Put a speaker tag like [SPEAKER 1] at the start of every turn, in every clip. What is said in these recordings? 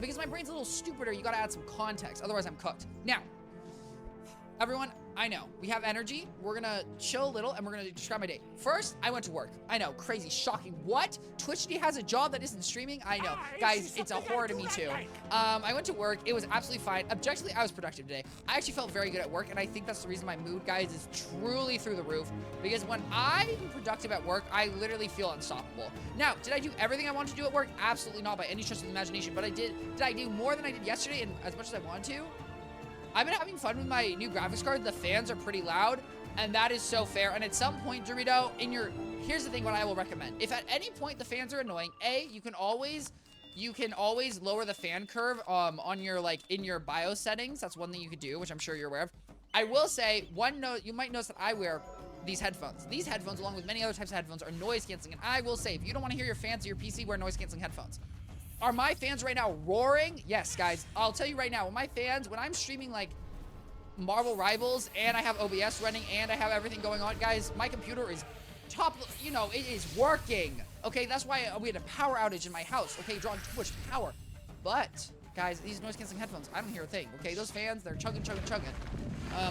[SPEAKER 1] because my brain's a little stupider, you gotta add some context. Otherwise, I'm cooked. Now, everyone, I know, we have energy. We're gonna chill a little, and we're gonna describe my day. First, I went to work. I know, crazy, shocking. What? Twichty has a job that isn't streaming? I know. Guys, it's a horror to me, too. I went to work. It was absolutely fine. Objectively, I was productive today. I actually felt very good at work, and I think that's the reason my mood, guys, is truly through the roof. Because when I'm productive at work, I literally feel unstoppable. Now, did I do everything I wanted to do at work? Absolutely not by any stretch of the imagination. But did I do more than I did yesterday and as much as I wanted to? I've been having fun with my new graphics card. The fans are pretty loud, and that is so fair. And at some point, Dorito, here's the thing, what I will recommend. If at any point the fans are annoying, you can always lower the fan curve on your, like, in your BIOS settings. That's one thing you could do, which I'm sure you're aware of. I will say, one note, you might notice that I wear these headphones. These headphones, along with many other types of headphones, are noise canceling. And I will say, if you don't want to hear your fans or your PC, wear noise canceling headphones. Are my fans right now roaring? Yes, guys. I'll tell you right now, when I'm streaming, like, Marvel Rivals, and I have OBS running, and I have everything going on, guys, my computer is top, it is working. Okay, that's why we had a power outage in my house. Okay, drawing too much power. But, guys, these noise-canceling headphones, I don't hear a thing. Okay, those fans, they're chugging, chugging, chugging.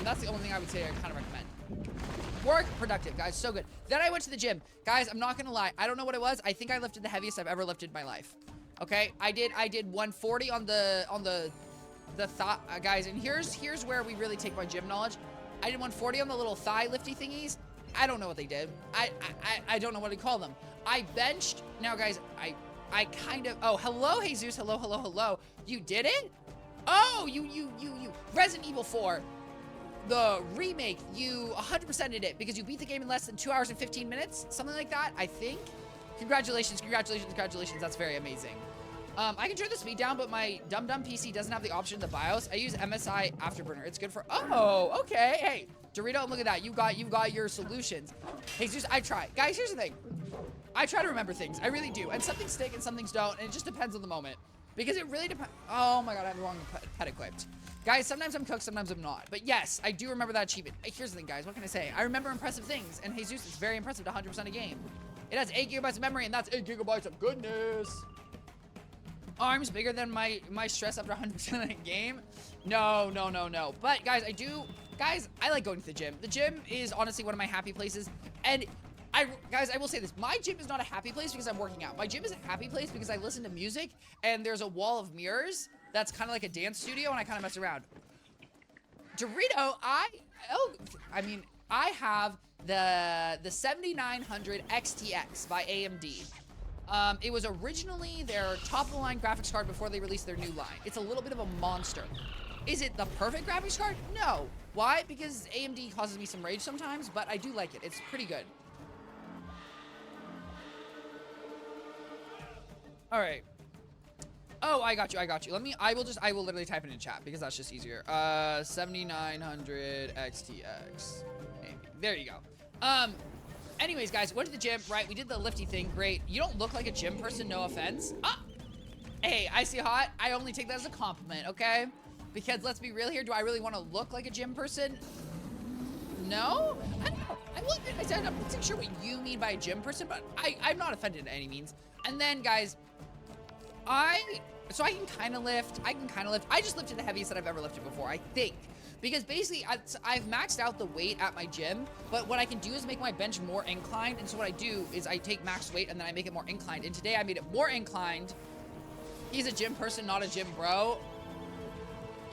[SPEAKER 1] That's the only thing I would say I kind of recommend. Work, productive, guys, so good. Then I went to the gym. Guys, I'm not gonna lie. I don't know what it was. I think I lifted the heaviest I've ever lifted in my life. Okay, I did 140 on the thigh, guys, and here's where we really take my gym knowledge. I did 140 on the little thigh lifty thingies. I don't know what they did. I don't know what to call them. I benched. Now, guys, I kind of, oh, hello, Jesus, hello. You did it? Oh, you, Resident Evil 4, the remake, you 100%ed it because you beat the game in less than 2 hours and 15 minutes, something like that, I think. Congratulations, that's very amazing. I can turn the speed down, but my dumb PC doesn't have the option in the BIOS. I use MSI Afterburner. It's good for, oh, okay. Hey, Dorito, look at that. You've got your solutions. Hey, Jesus, I try. Guys, here's the thing. I try to remember things. I really do. And some things stick and some things don't, and it just depends on the moment. Because it really depends. Oh my God, I have the wrong pet equipped. Guys, sometimes I'm cooked, sometimes I'm not. But yes, I do remember that achievement. Here's the thing, guys. What can I say? I remember impressive things, and Jesus is very impressive to 100% a game. It has 8 gigabytes of memory, and that's 8 gigabytes of goodness. Arms bigger than my stress after 100% of a game? No. But guys, I like going to the gym. The gym is honestly one of my happy places. And guys, I will say this. My gym is not a happy place because I'm working out. My gym is a happy place because I listen to music and there's a wall of mirrors that's kind of like a dance studio and I kind of mess around. Dorito, I have the 7900 XTX by AMD. It was originally their top-of-the-line graphics card before they released their new line. It's a little bit of a monster. Is it the perfect graphics card? No. Why? Because AMD causes me some rage sometimes, but I do like it. It's pretty good. All right. Oh, I got you. I will literally type it in chat because that's just easier. 7900 XTX. There you go. Anyways, guys, went to the gym, right? We did the lifty thing. Great. You don't look like a gym person, no offense. Ah! Hey, I see hot. I only take that as a compliment, okay? Because let's be real here. Do I really want to look like a gym person? No? I don't know. I'm not pretty sure what you mean by a gym person, but I'm not offended in any means. And then, guys, so I can kind of lift. I just lifted the heaviest that I've ever lifted before, I think. Because basically, I've maxed out the weight at my gym, but what I can do is make my bench more inclined. And so what I do is I take max weight and then I make it more inclined. And today I made it more inclined. He's a gym person, not a gym bro.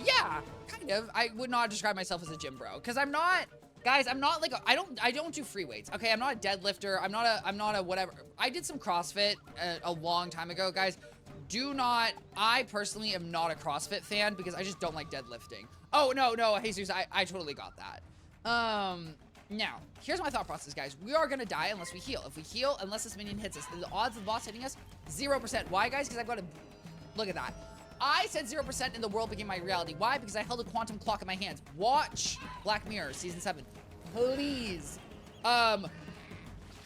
[SPEAKER 1] Yeah, kind of. I would not describe myself as a gym bro because I'm not. Guys, I'm not like I don't do free weights. Okay, I'm not a deadlifter. I'm not a whatever. I did some CrossFit a long time ago, guys. I personally am not a CrossFit fan because I just don't like deadlifting. Oh, no, Jesus, I totally got that. Now, here's my thought process, guys. We are gonna die unless we heal. If we heal, unless this minion hits us, the odds of the boss hitting us, 0%. Why, guys? Because I've got to, look at that. I said 0% and the world became my reality. Why? Because I held a quantum clock in my hands. Watch Black Mirror, Season 7. Please. I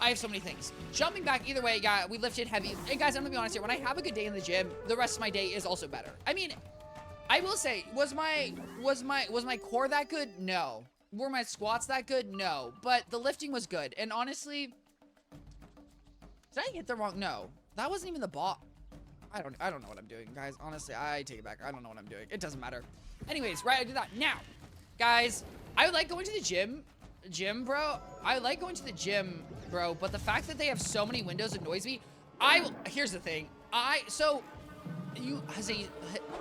[SPEAKER 1] have so many things. Jumping back, either way, yeah, we lifted heavy. And guys, I'm gonna be honest here. When I have a good day in the gym, the rest of my day is also better. I mean, I will say, was my core that good? No. Were my squats that good? No. But the lifting was good. And honestly, did I hit the wrong? No. That wasn't even the boss. I don't know what I'm doing, guys. Honestly, I take it back. I don't know what I'm doing. It doesn't matter. Anyways, right, I did that. Now, guys, I like going to the gym, bro. I like going to the gym, bro, but the fact that they have so many windows annoys me. Here's the thing.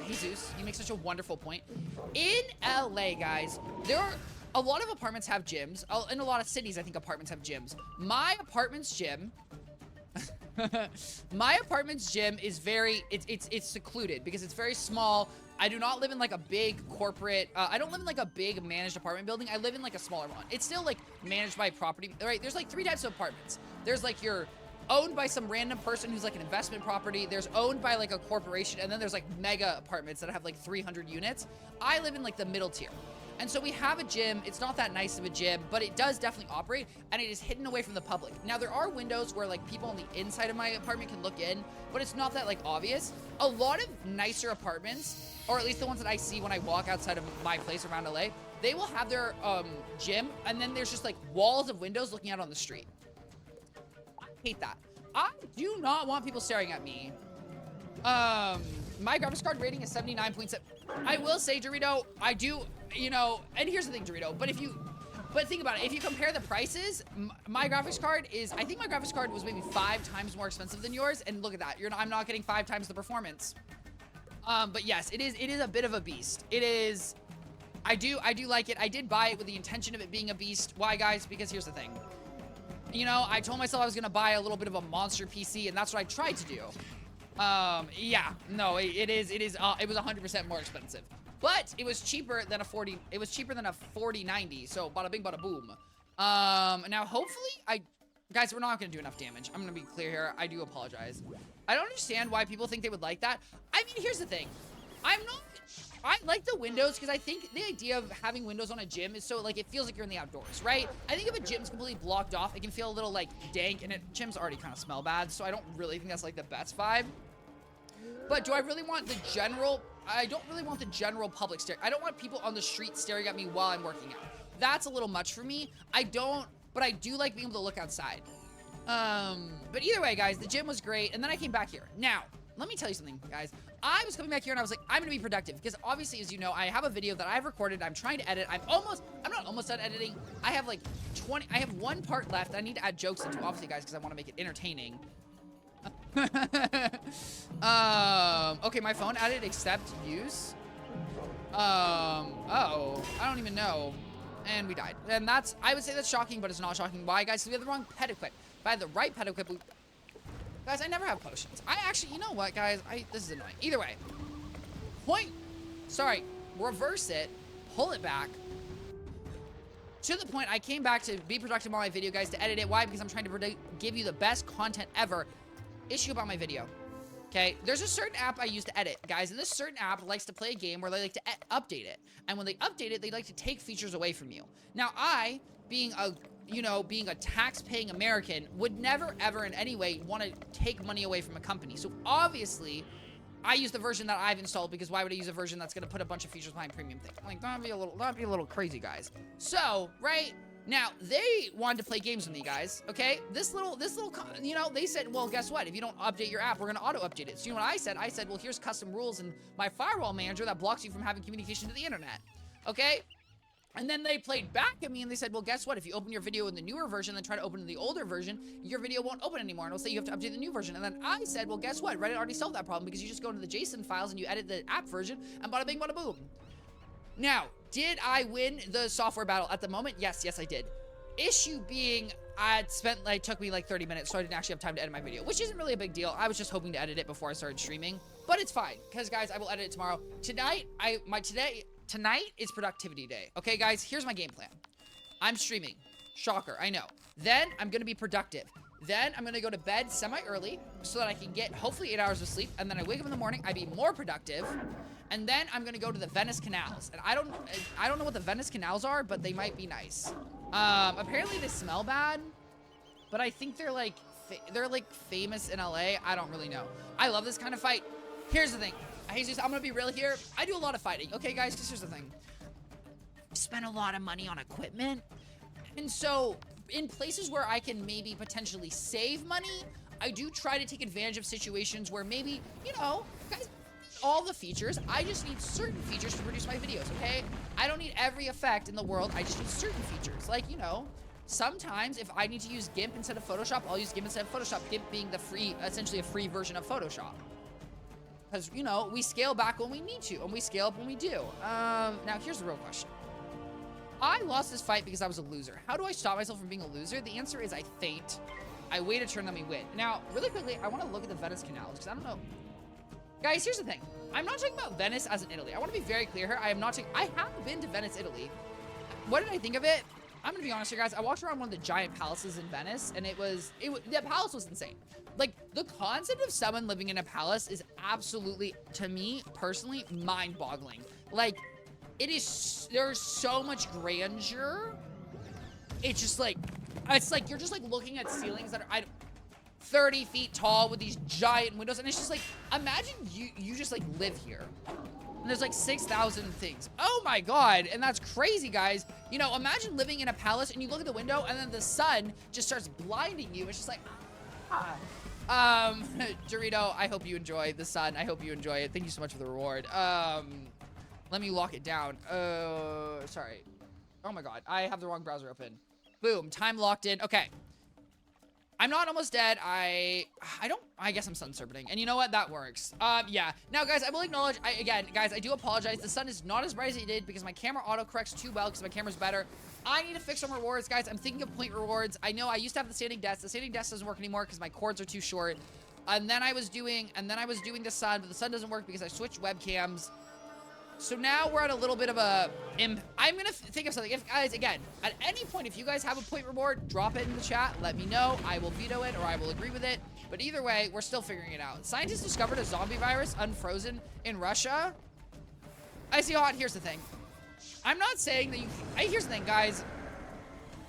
[SPEAKER 1] Jesus, you make such a wonderful point. In LA, guys, there are a lot of apartments have gyms. In a lot of cities, I think apartments have gyms. My apartment's gym is very, it's secluded because it's very small. I do not live in like a big corporate, I don't live in like a big managed apartment building. I live in like a smaller one. It's still like managed by property, right? There's like 3 types of apartments. There's like your owned by some random person who's like an investment property. There's owned by like a corporation, and then there's like mega apartments that have like 300 units. I live in like the middle tier. And so we have a gym. It's not that nice of a gym, but it does definitely operate, and it is hidden away from the public. Now, there are windows where like people on the inside of my apartment can look in, but it's not that like obvious. A lot of nicer apartments, or at least the ones that I see when I walk outside of my place around LA, they will have their gym, and then there's just like walls of windows looking out on the street. I hate that. I do not want people staring at me. My graphics card rating is 79.7. I will say, Dorito, I do, you know, and here's the thing, Dorito, but think about it. If you compare the prices, my graphics card is, I think my graphics card was maybe 5 times more expensive than yours, and look at that. I'm not getting 5 times the performance. But yes, it is a bit of a beast. It is, I do like it. I did buy it with the intention of it being a beast. Why, guys? Because here's the thing. You know, I told myself I was gonna buy a little bit of a monster PC, and that's what I tried to do. Yeah, no, it was 100% more expensive, but it was cheaper than a 4090, so bada bing, bada boom. Now hopefully guys, we're not gonna do enough damage. I'm gonna be clear here. I do apologize. I don't understand why people think they would like that. I mean, here's the thing. I like the windows because I think the idea of having windows on a gym is so, like, it feels like you're in the outdoors, right? I think if a gym's completely blocked off, it can feel a little, like, dank, and gyms already kind of smell bad, so I don't really think that's, like, the best vibe. But do I really want the general... I don't really want the general public stare. I don't want people on the street staring at me while I'm working out. That's a little much for me. But I do like being able to look outside. But either way, guys, the gym was great, and then I came back here. Now, let me tell you something, guys. I was coming back here and I was like, I'm gonna be productive because obviously, as you know, I have a video that I've recorded. I'm trying to edit. I'm not almost done editing. I have like 20, I have 1 part left. I need to add jokes into, obviously, guys, because I want to make it entertaining. Okay, my phone added accept use. Oh, I don't even know. And we died. And I would say that's shocking, but it's not shocking. Why, guys? Because we have the wrong pet equip. If I had the right pet equip, guys, I never have potions. I actually, you know what, guys? This is annoying. Either way. Reverse it. Pull it back. To the point, I came back to be productive on my video, guys, to edit it. Why? Because I'm trying to give you the best content ever. Issue about my video. Okay? There's a certain app I use to edit, guys, and this certain app likes to play a game where they like to update it. And when they update it, they like to take features away from you. Now, I, being a tax-paying American, would never, ever in any way want to take money away from a company. So obviously, I use the version that I've installed because why would I use a version that's going to put a bunch of features behind premium thing? Like, that'd be a little crazy, guys. So, right now, they wanted to play games with me, guys. Okay, this little, you know, they said, well, guess what? If you don't update your app, we're going to auto-update it. So you know what I said? I said, well, here's custom rules in my firewall manager that blocks you from having communication to the internet. Okay. And then they played back at me and they said, well, guess what? If you open your video in the newer version, then try to open in the older version, your video won't open anymore. And it'll say you have to update the new version. And then I said, well, guess what? Reddit already solved that problem because you just go into the JSON files and you edit the app version and bada bing, bada boom. Now, did I win the software battle at the moment? Yes, I did. Issue being, it took me like 30 minutes, so I didn't actually have time to edit my video, which isn't really a big deal. I was just hoping to edit it before I started streaming, but it's fine because, guys, I will edit it tomorrow. Tonight is productivity day. Okay, guys, here's my game plan. I'm streaming. Shocker, I know. Then I'm going to be productive. Then I'm going to go to bed semi-early so that I can get hopefully 8 hours of sleep. And then I wake up in the morning, I be more productive. And then I'm going to go to the Venice canals. And I don't know what the Venice canals are, but they might be nice. Apparently they smell bad, but I think they're like famous in LA. I don't really know. I love this kind of fight. Here's the thing. Jesus, I'm gonna be real here. I do a lot of fighting, okay, guys? Because here's the thing. I spend a lot of money on equipment. And so, in places where I can maybe potentially save money, I do try to take advantage of situations where maybe, you know, guys, all the features, I just need certain features to produce my videos, okay? I don't need every effect in the world, I just need certain features. Like, you know, sometimes if I need to use GIMP instead of Photoshop, I'll use GIMP instead of Photoshop, GIMP being the free, essentially a free version of Photoshop. Because, you know, we scale back when we need to, and we scale up when we do. Now, here's the real question. I lost this fight because I was a loser. How do I stop myself from being a loser? The answer is I faint. I wait a turn, then we win. Now, really quickly, I want to look at the Venice canals, because I don't know. Guys, here's the thing. I'm not talking about Venice as in Italy. I want to be very clear here. I have been to Venice, Italy. What did I think of it? I'm gonna be honest here, guys. I walked around one of the giant palaces in Venice, and the palace was insane. Like, the concept of someone living in a palace is absolutely, to me, personally, mind-boggling. Like, there's so much grandeur. It's just like, you're just like looking at ceilings that are 30 feet tall with these giant windows, and it's just like, imagine you just like live here. And there's like 6,000 things. Oh my God, and that's crazy, guys. You know, imagine living in a palace and you look at the window and then the sun just starts blinding you. It's just like, Dorito, I hope you enjoy the sun. I hope you enjoy it. Thank you so much for the reward. Let me lock it down. Sorry. Oh my God, I have the wrong browser open. Boom, time locked in. Okay. I'm not almost dead. I guess I'm sun serpenting. And you know what? That works. Yeah. Now, guys, I will acknowledge, again, guys, I do apologize. The sun is not as bright as it did because my camera autocorrects too well because my camera's better. I need to fix some rewards, guys. I'm thinking of point rewards. I know I used to have the standing desk. The standing desk doesn't work anymore because my cords are too short. And then I was doing the sun, but the sun doesn't work because I switched webcams. So now we're at a little bit of a I'm gonna think of something. If guys, again, at any point, if you guys have a point reward, drop it in the chat. Let me know. I will veto it or I will agree with it. But either way, we're still figuring it out. Scientists discovered a zombie virus unfrozen in Russia. Icy Hot, here's the thing. I'm not saying that here's the thing, guys.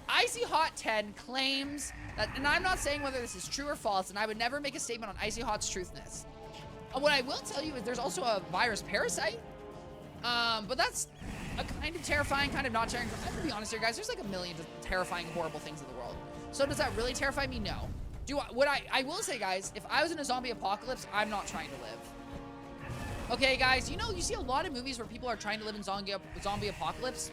[SPEAKER 1] Icy Hot 10 claims that, and I'm not saying whether this is true or false, and I would never make a statement on Icy Hot's truthness. What I will tell you is there's also a virus parasite. But that's a kind of terrifying, kind of not terrifying. I'm gonna be honest here, guys. There's like a million terrifying, horrible things in the world. So does that really terrify me? No. I will say, guys, if I was in a zombie apocalypse, I'm not trying to live. Okay, guys, you know, you see a lot of movies where people are trying to live in zombie apocalypse.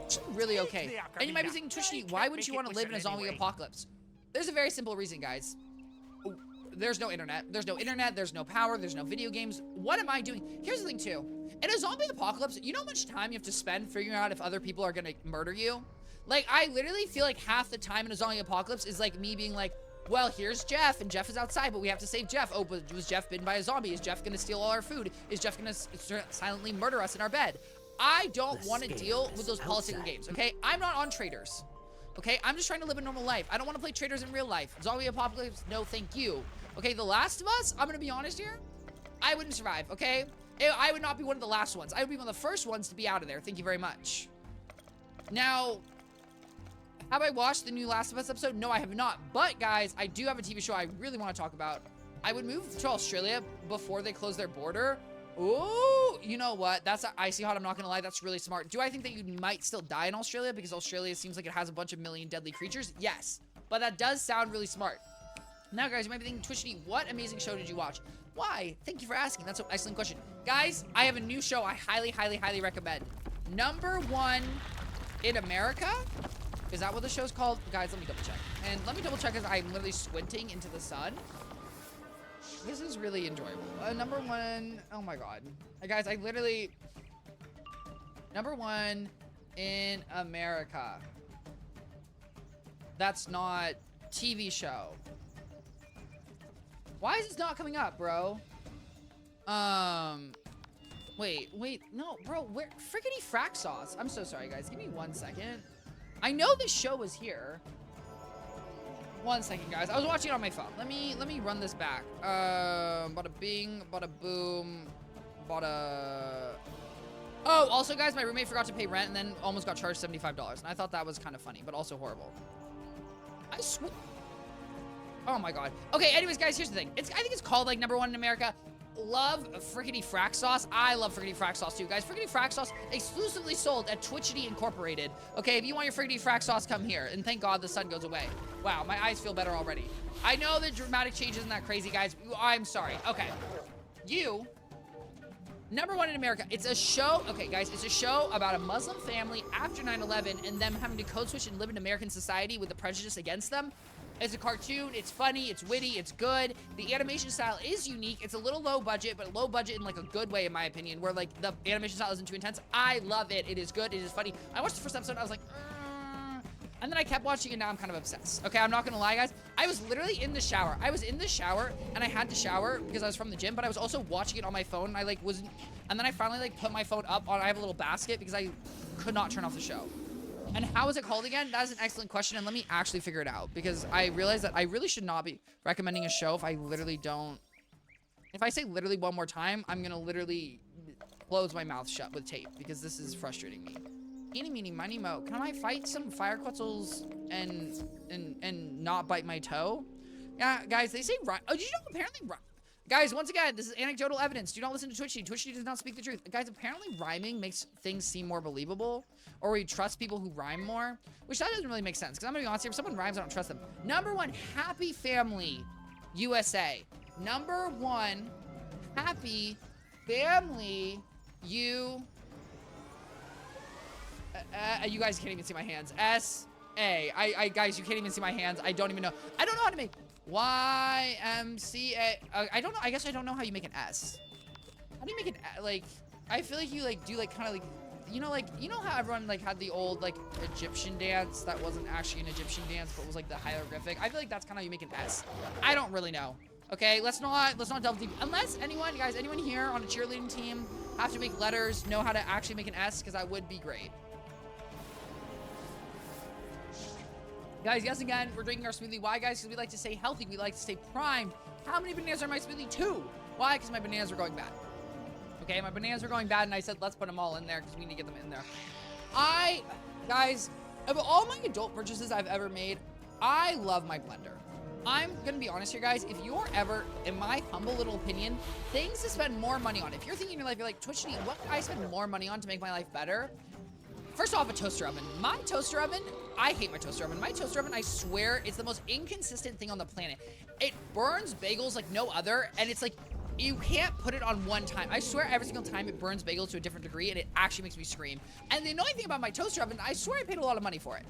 [SPEAKER 1] It's really okay. And you might be thinking, Twichty, why wouldn't you want to live in a zombie apocalypse? There's a very simple reason, guys. There's no internet. There's no internet. There's no power. There's no video games. What am I doing? Here's the thing, too. In a zombie apocalypse, you know how much time you have to spend figuring out if other people are gonna murder you? Like, I literally feel like half the time in a zombie apocalypse is like me being like, well, here's Jeff, and Jeff is outside, but we have to save Jeff. Oh, but was Jeff bitten by a zombie? Is Jeff gonna steal all our food? Is Jeff gonna silently murder us in our bed? I don't want to deal with those political games, okay? I'm not on traders, okay? I'm just trying to live a normal life. I don't want to play traders in real life. Zombie apocalypse, no thank you. Okay, The Last of Us, I'm gonna be honest here, I wouldn't survive, okay? I would not be one of the last ones. I would be one of the first ones to be out of there. Thank you very much. Now, have I watched the new Last of Us episode? No, I have not. But, guys, I do have a TV show I really want to talk about. I would move to Australia before they close their border. Ooh, you know what? That's Icy Hot. I'm not going to lie. That's really smart. Do I think that you might still die in Australia because Australia seems like it has a bunch of million deadly creatures? Yes. But that does sound really smart. Now, guys, you might be thinking, Twichty, what amazing show did you watch? Why? Thank you for asking. That's an excellent question. Guys, I have a new show I highly, highly, highly recommend. #1 in America? Is that what the show's called? Guys, let me double check. And let me double check as I'm literally squinting into the sun. This is really enjoyable. #1, oh my God. Guys, I literally, #1 in America. That's not TV show. Why is this not coming up, bro? Wait, no, bro, where, friggity frack sauce. I'm so sorry, guys. Give me 1 second. I know this show was here. 1 second, guys. I was watching it on my phone. Let me run this back. Bada bing, bada boom, bada. Oh, also, guys, my roommate forgot to pay rent and then almost got charged $75. And I thought that was kind of funny, but also horrible. I swear. Oh my God. Okay, anyways, guys, here's the thing. I think it's called like #1 in America. love frickety frack sauce. I love frickety frack sauce too, guys. Frickety frack sauce exclusively sold at Twichty Incorporated. Okay, if you want your frickety frack sauce, come here. And thank God the sun goes away. Wow, my eyes feel better already. I know the dramatic change isn't that crazy, guys. I'm sorry. Okay, you. Number one in America. It's a show. Okay, guys, it's a show about a Muslim family after 9/11 and them having to code switch and live in American society with the prejudice against them. It's a cartoon. It's funny. It's witty. It's good. The animation style is unique. It's a little low budget, but low budget in like a good way, in my opinion, where like the animation style isn't too intense. I love it. It is good. It is funny. I watched the first episode. I was like, and then I kept watching it. Now I'm kind of obsessed. Okay, I'm not gonna lie, guys. I was literally in the shower. I was in the shower and I had to shower because I was from the gym, but I was also watching it on my phone. I like wasn't, and then I finally like put my phone up on. I have a little basket because I could not turn off the show. And how is it called again? That is an excellent question, and let me actually figure it out, because I realize that I really should not be recommending a show if I literally don't... If I say literally one more time, I'm gonna literally close my mouth shut with tape, because this is frustrating me. Eeny, meeny, miny, mo. Can I fight some fire quetzals and not bite my toe? Yeah, guys, they say... Oh, did you know apparently... Guys, once again, this is anecdotal evidence. Do not listen to Twichty. Twichty does not speak the truth. Guys, apparently rhyming makes things seem more believable, or we trust people who rhyme more, which that doesn't really make sense, because I'm gonna be honest here, if someone rhymes, I don't trust them. Number one, Happy Family USA. Number one, Happy Family you guys can't even see my hands. S-A. Guys, you can't even see my hands. I don't even know. I don't know how to make... Y-M-C-A. I don't know. I guess I don't know how you make an S. How do you make an like? I feel like you like do like kind of like, you know how everyone like had the old like Egyptian dance that wasn't actually an Egyptian dance but was like the hieroglyphic. I feel like that's kind of how you make an S. I don't really know. Okay, let's not delve deep. Unless anyone, guys, anyone here on a cheerleading team have to make letters, know how to actually make an S, because that would be great. Guys, yes, again, we're drinking our smoothie. Why, guys? Because we like to stay healthy. We like to stay primed. How many bananas are in my smoothie? 2. Why? Because my bananas are going bad. Okay, my bananas are going bad, and I said, let's put them all in there because we need to get them in there. Guys, of all my adult purchases I've ever made, I love my blender. I'm going to be honest here, guys. If you're ever, in my humble little opinion, things to spend more money on. If you're thinking in your life, you're like, Twichty, what can I spend more money on to make my life better? First off, a toaster oven. My toaster oven, I hate my toaster oven. My toaster oven, I swear, it's the most inconsistent thing on the planet. It burns bagels like no other, and it's like, you can't put it on one time. I swear every single time it burns bagels to a different degree, and it actually makes me scream. And the annoying thing about my toaster oven, I swear I paid a lot of money for it.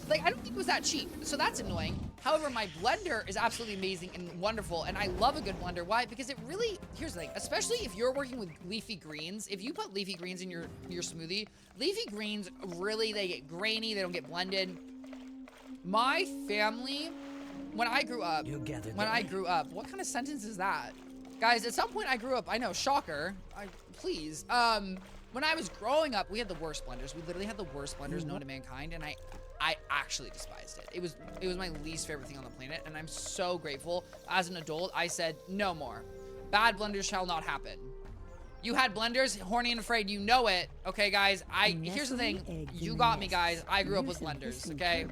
[SPEAKER 1] Like, I don't think it was that cheap, so that's annoying. However, my blender is absolutely amazing and wonderful, and I love a good blender. Why? Because it really, here's the thing, especially if you're working with leafy greens, if you put leafy greens in your smoothie, leafy greens really, they get grainy, they don't get blended. My family, when I grew up, what kind of sentence is that? Guys, at some point I grew up, I know, shocker, please. When I was growing up, we had the worst blenders. We literally had the worst blenders known to mankind, and I actually despised it. It was my least favorite thing on the planet, and I'm so grateful. As an adult, I said, no more. Bad blenders shall not happen. You had blenders, horny and afraid, you know it. Okay, guys, here's the thing. You got me, guys. I grew up with blenders, okay?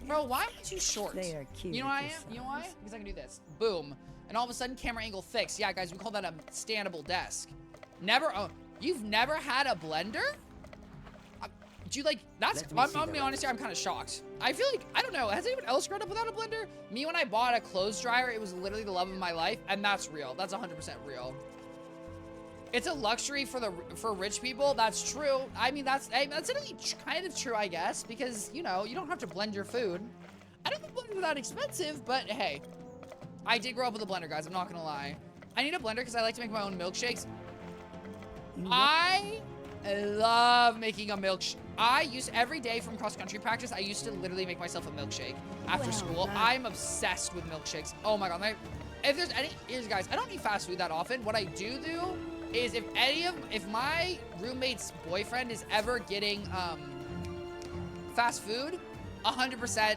[SPEAKER 1] Bro, why am I too short? You know why I am? You know why? Because I can do this. Boom. And all of a sudden, camera angle fixed. Yeah, guys, we call that a standable desk. You've never had a blender? Do you like, I'm gonna be honest here, I'm kind of shocked. I feel like, I don't know, has anyone else grown up without a blender? Me, when I bought a clothes dryer, it was literally the love of my life, and that's real. That's 100% real. It's a luxury for rich people. That's true. I mean, that's really kind of true, I guess, because, you know, you don't have to blend your food. I don't think blenders are that expensive, but hey, I did grow up with a blender, guys. I'm not gonna lie. I need a blender because I like to make my own milkshakes. I love making a milkshake. Every day from cross-country practice, I used to literally make myself a milkshake after school. I'm obsessed with milkshakes. Oh my God. Here's guys, I don't eat fast food that often. What I do is if my roommate's boyfriend is ever getting fast food, 100%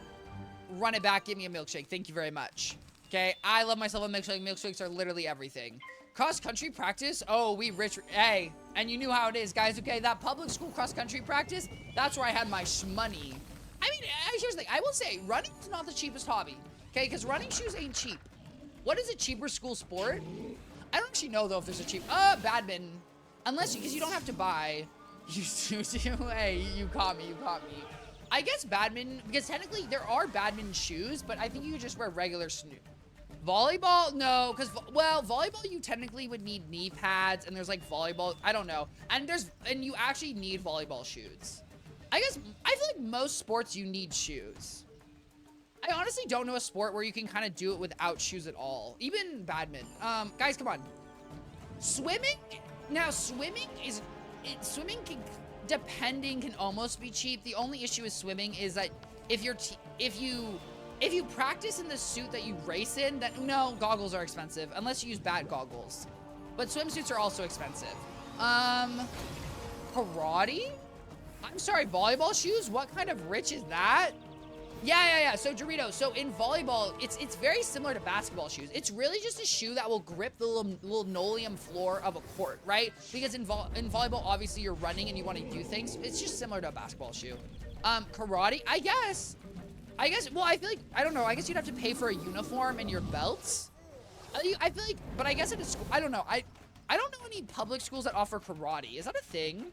[SPEAKER 1] run it back, give me a milkshake. Thank you very much. Okay, I love myself a milkshake. Milkshakes are literally everything. Cross-country practice, oh, we rich, hey, and you knew how it is, guys, okay? That public school cross-country practice, that's where I had my money. I mean, here's the thing, I will say, running is not the cheapest hobby, okay? Because running shoes ain't cheap. What is a cheaper school sport? I don't actually know though if there's a cheap, badminton. Unless, because you don't have to buy. Hey, you caught me. I guess badminton, because technically there are badminton shoes, but I think you could just wear regular volleyball, no, because, well, volleyball, you technically would need knee pads, and there's, like, volleyball, I don't know. And you actually need volleyball shoes. I guess, I feel like most sports, you need shoes. I honestly don't know a sport where you can kind of do it without shoes at all. Even badminton. Guys, come on. Swimming? Now, swimming can almost be cheap. The only issue with swimming is that if you practice in the suit that you race in, then no, goggles are expensive unless you use bad goggles. But swimsuits are also expensive. Karate? I'm sorry, volleyball shoes? What kind of rich is that? Yeah. So Dorito, so in volleyball, it's very similar to basketball shoes. It's really just a shoe that will grip the linoleum floor of a court, right? Because in volleyball, obviously you're running and you want to do things. It's just similar to a basketball shoe. Karate, I guess, well, I feel like, I don't know, I guess you'd have to pay for a uniform and your belts. I feel like, but I guess at a school, I don't know. I don't know any public schools that offer karate. Is that a thing?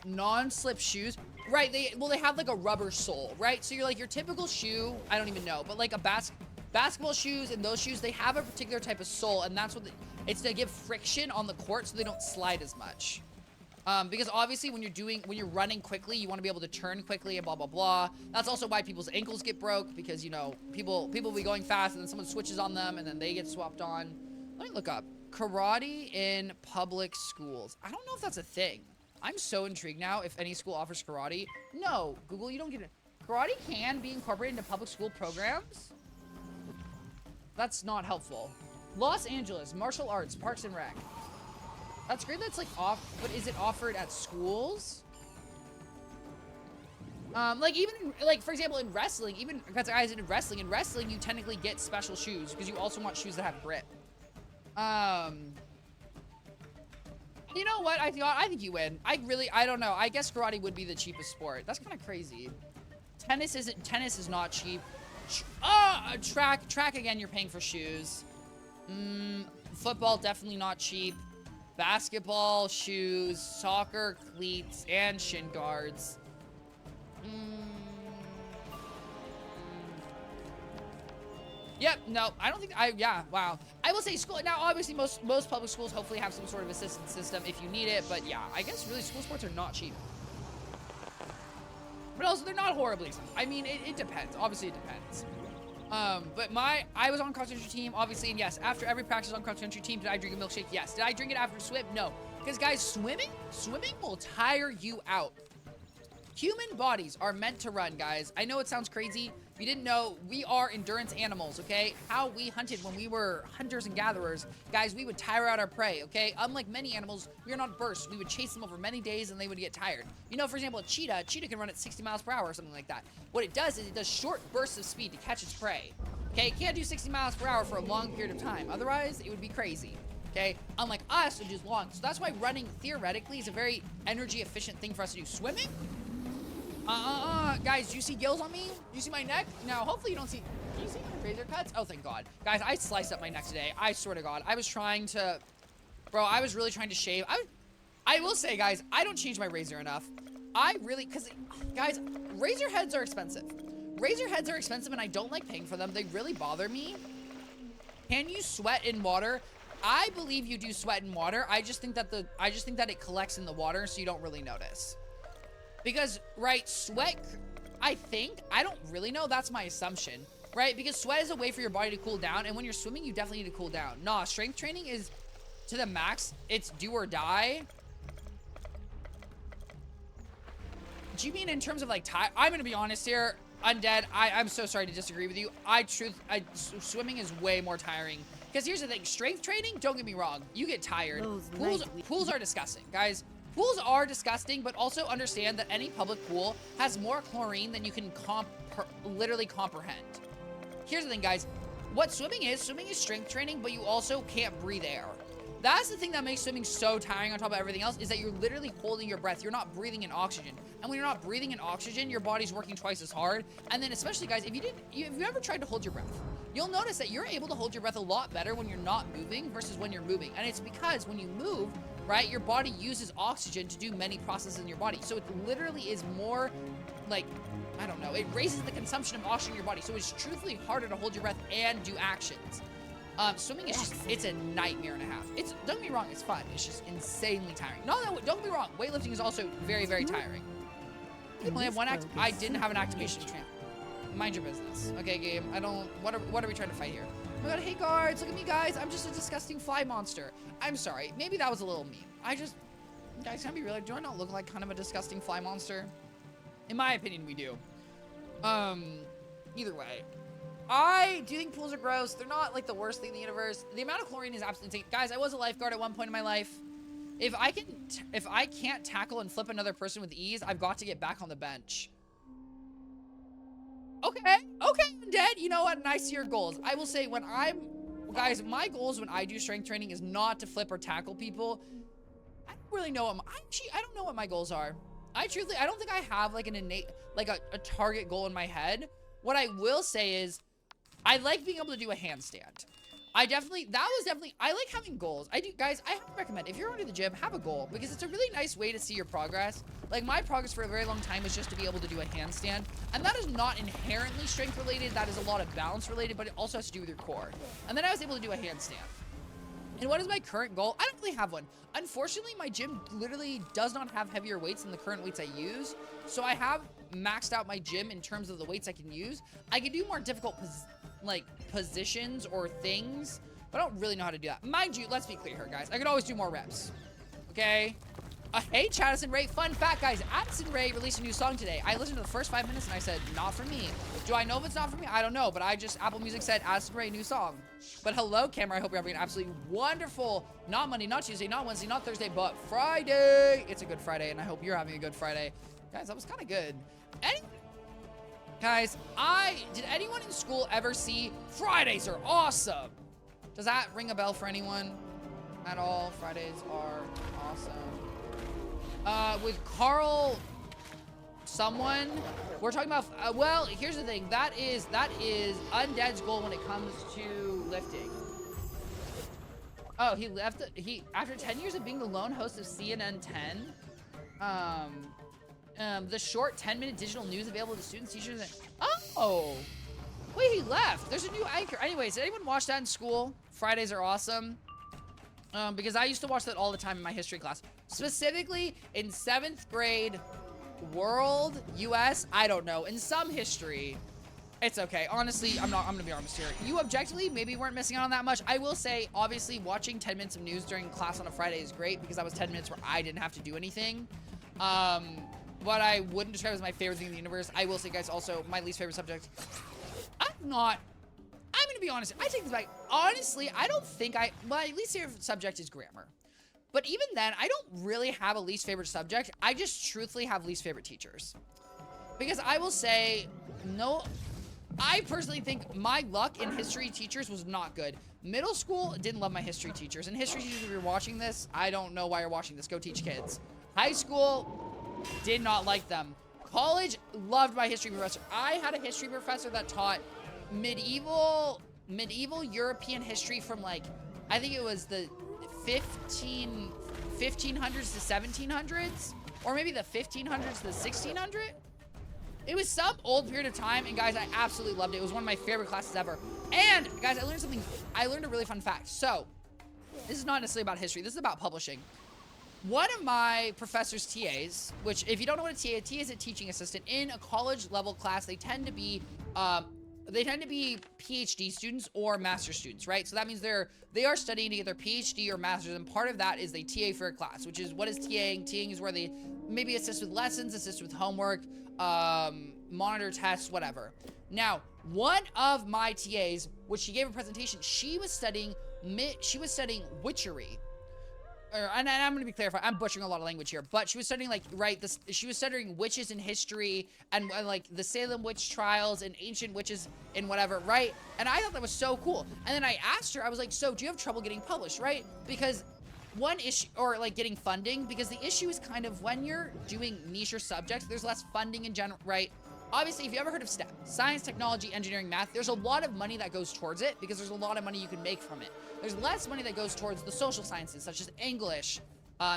[SPEAKER 1] Non-slip shoes. Right, they have like a rubber sole, right? So you're like your typical shoe, I don't even know, but like a basketball shoes and those shoes, they have a particular type of sole, and that's what it's to give friction on the court so they don't slide as much. Because obviously when you're running quickly, you want to be able to turn quickly and blah, blah, blah. That's also why people's ankles get broke, because, you know, people be going fast and then someone switches on them and then they get swapped on. Let me look up karate in public schools. I don't know if that's a thing. I'm so intrigued now if any school offers karate. No, Google, you don't get it. Karate can be incorporated into public school programs. That's not helpful. Los Angeles, martial arts, Parks and Rec. That's great that's like off, but is it offered at schools? Like even, like for example, in wrestling, even because guys in wrestling, you technically get special shoes because you also want shoes that have grip. You know what? I think you win. I don't know. I guess karate would be the cheapest sport. That's kind of crazy. Tennis is not cheap. Track again, you're paying for shoes. Football, definitely not cheap. Basketball, shoes, soccer, cleats, and shin guards. Yep, no, I don't think, yeah, wow. I will say school, now obviously most public schools hopefully have some sort of assistance system if you need it, but yeah, I guess really school sports are not cheap. But also they're not horribly expensive. I mean, it depends, obviously it depends. But I was on cross-country team, obviously, and yes, after every practice on cross-country team, did I drink a milkshake? Yes. Did I drink it after swim? No. Because guys, swimming will tire you out. Human bodies are meant to run, guys. I know it sounds crazy. If you didn't know, we are endurance animals, okay? How we hunted when we were hunters and gatherers, guys, we would tire out our prey, okay? Unlike many animals, we are not bursts. We would chase them over many days and they would get tired. You know, for example, a cheetah can run at 60 miles per hour or something like that. What it does is it does short bursts of speed to catch its prey. Okay, it can't do 60 miles per hour for a long period of time. Otherwise, it would be crazy. Okay, unlike us, which is long. So that's why running theoretically is a very energy efficient thing for us to do. Swimming? Guys, do you see gills on me? Do you see my neck? Now, hopefully you don't see, do you see my razor cuts? Oh, thank God. Guys, I sliced up my neck today. I swear to God. I was trying to, bro, I was really trying to shave. I will say, guys, I don't change my razor enough. Because, guys, razor heads are expensive. Razor heads are expensive and I don't like paying for them. They really bother me. Can you sweat in water? I believe you do sweat in water. I just think that it collects in the water so you don't really notice. Because, right, sweat, I don't really know, that's my assumption, right? Because sweat is a way for your body to cool down, and when you're swimming, you definitely need to cool down. Nah, strength training is to the max. It's do or die. Do you mean in terms of, like, I'm gonna be honest here, Undead, I'm so sorry to disagree with you. Swimming is way more tiring. Because here's the thing, strength training, don't get me wrong, you get tired. Pools are disgusting, guys. Pools are disgusting, but also understand that any public pool has more chlorine than you can literally comprehend. Here's the thing, guys. What swimming is strength training, but you also can't breathe air. That's the thing that makes swimming so tiring on top of everything else, is that you're literally holding your breath. You're not breathing in oxygen. And when you're not breathing in oxygen, your body's working twice as hard. And then especially, guys, if you ever tried to hold your breath, you'll notice that you're able to hold your breath a lot better when you're not moving versus when you're moving. And it's because when you move, right, your body uses oxygen to do many processes in your body. So it literally is more like, I don't know, it raises the consumption of oxygen in your body. So it's truthfully harder to hold your breath and do actions. Swimming is just, it's a nightmare and a half. Don't get me wrong, it's fun. It's just insanely tiring. No, don't get me wrong. Weightlifting is also very, very tiring. I only have one I didn't have an activation champ. Mind your business. Okay, game. What are we trying to fight here? Oh my god, hey guards, look at me, guys. I'm just a disgusting fly monster. I'm sorry. Maybe that was a little mean. Guys, can I be real? Do I not look like kind of a disgusting fly monster? In my opinion, we do. Either way. I do think pools are gross. They're not like the worst thing in the universe. The amount of chlorine is absolutely insane. Guys, I was a lifeguard at one point in my life. If I can't tackle and flip another person with ease, I've got to get back on the bench. Okay, Undead. You know what? Nice to your goals. I will say guys, my goals when I do strength training is not to flip or tackle people. I don't really know I don't know what my goals are. I don't think I have like an innate, like a target goal in my head. What I will say is, I like being able to do a handstand. I like having goals. Guys, I recommend, if you're going to the gym, have a goal, because it's a really nice way to see your progress. Like, my progress for a very long time was just to be able to do a handstand, and that is not inherently strength related. That is a lot of balance related, but it also has to do with your core. And then I was able to do a handstand. And what is my current goal? I don't really have one. Unfortunately, my gym literally does not have heavier weights than the current weights I use. So I have maxed out my gym in terms of the weights I can use. I can do more difficult positions or things, but I don't really know how to do that. Mind you, let's be clear here, guys. I could always do more reps. Okay? Hey, Addison Ray. Fun fact, guys. Addison Ray released a new song today. I listened to the first 5 minutes and I said, not for me. Do I know if it's not for me? I don't know, but Apple Music said Addison Ray, new song. But hello, Cameron. I hope you're having an absolutely wonderful, not Monday, not Tuesday, not Wednesday, not Thursday, but Friday. It's a good Friday, and I hope you're having a good Friday. Guys, that was kind of good. Guys, did anyone in school ever see Fridays are awesome? Does that ring a bell for anyone at all? Fridays are awesome. With Carl someone, we're talking about, well, here's the thing. That is Undead's goal when it comes to lifting. Oh, after 10 years of being the lone host of CNN 10, the short 10-minute digital news available to students, teachers, and oh, wait, he left. There's a new anchor. Anyways, did anyone watch that in school? Fridays are awesome. Because I used to watch that all the time in my history class. Specifically in 7th grade, world, US, I don't know. In some history, it's okay. Honestly, I'm gonna be honest here. You objectively maybe weren't missing out on that much. I will say, obviously, watching 10 minutes of news during class on a Friday is great because that was 10 minutes where I didn't have to do anything. What I wouldn't describe as my favorite thing in the universe. I will say, guys, also, my least favorite subject. I'm gonna be honest. I take this back. Honestly, I don't think my least favorite subject is grammar. But even then, I don't really have a least favorite subject. I just truthfully have least favorite teachers. Because I will say, no, I personally think my luck in history teachers was not good. Middle school, didn't love my history teachers. And history teachers, if you're watching this, I don't know why you're watching this. Go teach kids. High school, did not like them. College, loved my history professor. I had a history professor that taught medieval European history from, like, I think it was the 1500s to 1700s, or maybe the 1500s to the 1600s. It was some old period of time, and guys, I absolutely loved it. It was one of my favorite classes ever. And guys, I learned a really fun fact. So this is not necessarily about history, this is about publishing. One of my professor's TAs, which if you don't know what a TA is a teaching assistant in a college level class. They tend to be PhD students or master's students, right? So that means they are studying to get their PhD or master's, and part of that is they TA for a class, which is, what is TAing? TAing is where they maybe assist with lessons, assist with homework, monitor tests, whatever. Now, one of my TAs, which she gave a presentation, she was studying witchery. And I'm gonna be clarified, I'm butchering a lot of language here, but she was studying, like, she was studying witches in history and like the Salem witch trials and ancient witches and whatever, right? And I thought that was so cool. And then I asked her, I was like, so do you have trouble getting published, right? Because one issue, or like getting funding, because the issue is kind of when you're doing niche subjects, there's less funding in general, right? obviously, if you ever heard of STEM, science, technology, engineering, math, there's a lot of money that goes towards it because there's a lot of money you can make from it. There's less money that goes towards the social sciences, such as English,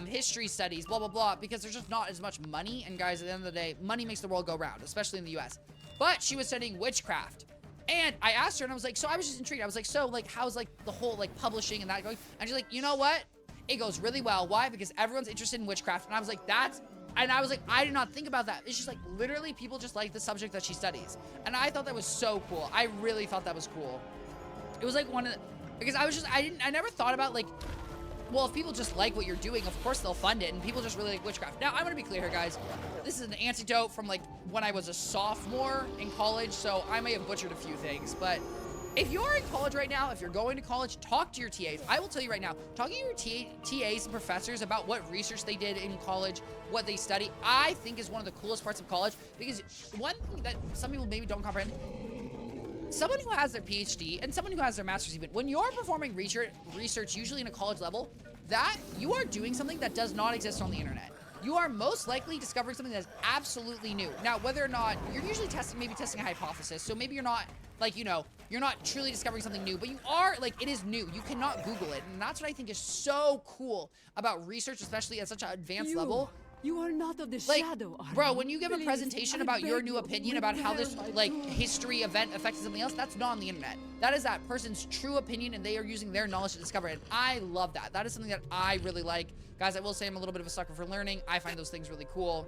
[SPEAKER 1] history studies, blah, blah, blah, because there's just not as much money. And guys, at the end of the day, money makes the world go round, especially in the US. But she was studying witchcraft. And I asked her, and I was like, so I was just intrigued. I was like, so, like, how's, like, the whole, like, publishing and that going? And she's like, you know what? It goes really well. Why? Because everyone's interested in witchcraft. And I was like, I did not think about that. It's just like, literally, people just like the subject that she studies. And I thought that was so cool. I really thought that was cool. It was like one of the, because I never thought about, like, well, if people just like what you're doing, of course they'll fund it, and people just really like witchcraft. Now, I'm gonna be clear here, guys. This is an anecdote from, like, when I was a sophomore in college, so I may have butchered a few things, but if you're in college right now, if you're going to college, talk to your TAs. I will tell you right now, talking to your TAs and professors about what research they did in college, what they study, I think is one of the coolest parts of college, because one thing that some people maybe don't comprehend, someone who has their PhD and someone who has their master's even, when you're performing research usually in a college level, that you are doing something that does not exist on the internet. You are most likely discovering something that's absolutely new. Now, whether or not you're usually maybe testing a hypothesis, so maybe you're not, like, you know, you're not truly discovering something new, but you are, like, it is new. You cannot Google it, and that's what I think is so cool about research, especially at such an advanced level.
[SPEAKER 2] You are not of the
[SPEAKER 1] Like,
[SPEAKER 2] shadow, are
[SPEAKER 1] bro,
[SPEAKER 2] you?
[SPEAKER 1] when you give a
[SPEAKER 2] Please,
[SPEAKER 1] presentation
[SPEAKER 2] I
[SPEAKER 1] about your
[SPEAKER 2] beg
[SPEAKER 1] new
[SPEAKER 2] you,
[SPEAKER 1] opinion about how this,
[SPEAKER 2] repair my
[SPEAKER 1] like,
[SPEAKER 2] tomb.
[SPEAKER 1] history event affected something else, that's not on the internet. That is that person's true opinion, and they are using their knowledge to discover it. And I love that. That is something that I really like. Guys, I will say I'm a little bit of a sucker for learning. I find those things really cool.